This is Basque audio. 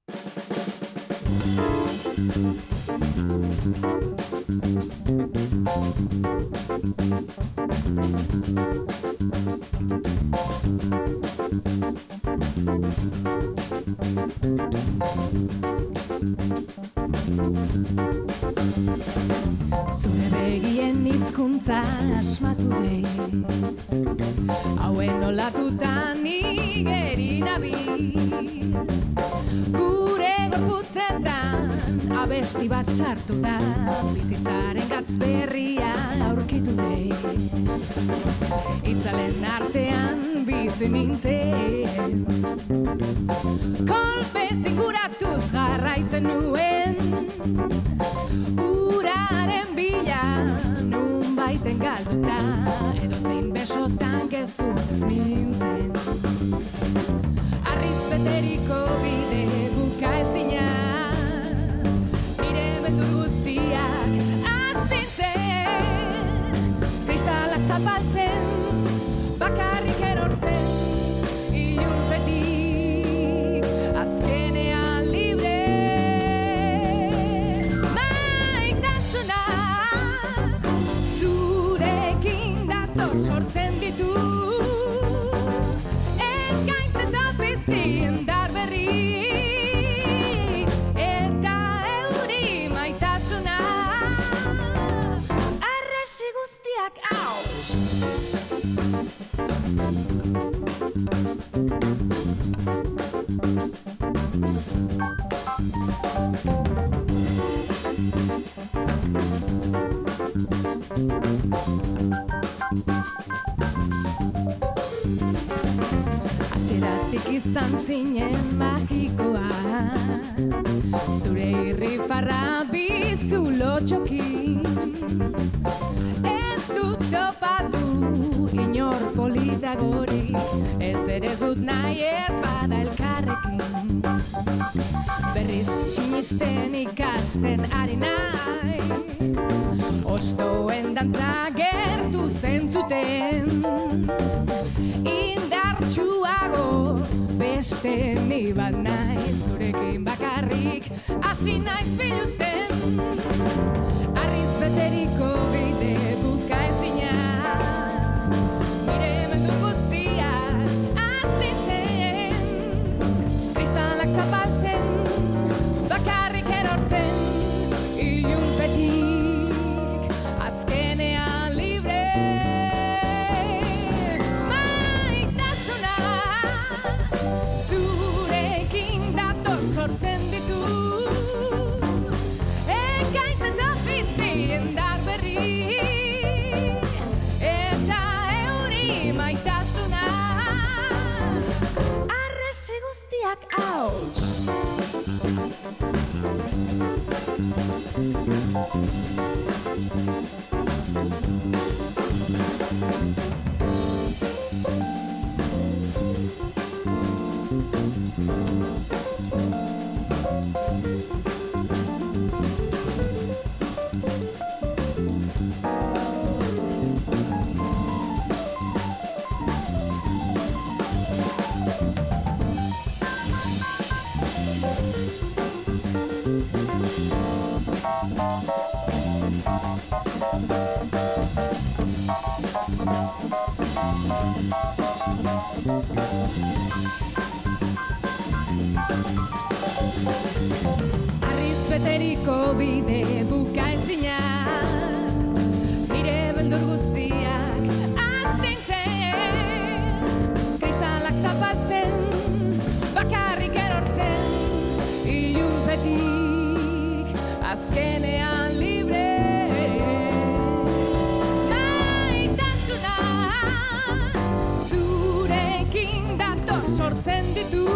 Zure begien hizkuntza asmatu dei, hauen olatutan igeri nabil. Gure gorputzetan abesti bat sartu da, bizitzaren gatz berria aurkitu dei. Itzalen artean bizi nintzen, kolpe zinguratuz jarraitzen nuen. Uraren bila nun baiten galduta, edozein besotan gezurtez mintzen. Arriz beteriko bide buka ezina, nire beldur guztiak astintzen. Kristalak zapaltzen, bakarrik erortzen, ilunpetik azkenean libre. Maitasuna zurekin dator sortzen ditu, ekaitz eta pizti indar berri, eta euri maitasuna arresi guztiak hauts. Hasieratik izan zinen magikoa, zure irrifarra bizulo txokin. Ez dut topatu inor politagorik, ez ere dut nahi ez bada elkarrekin. Berriz sinisten ikasten ari naiz, ostoen dantza gertu zentzuten. Indartsuago beste ni bat naiz, zurekin bakarrik hasi naiz biluzten. Arriz beteriko bide buka ezina, nire beldur guztiak astintzen. Kristalak zapaltzen, bakarrik erortzen, ilunpetik azkenean libre. Maitasuna zurekin dator sortzen ditu, ekaitz eta pizti indar berri, eta euri maitasuna arresi guztiak hauts. Arriz beteriko bide buka ezina, nire beldur guztiak astintzen. Kristalak zapaltzen, bakarrik erortzen, ilunpetik azkenean libre. Maitasuna zurekin dator sortzen ditu,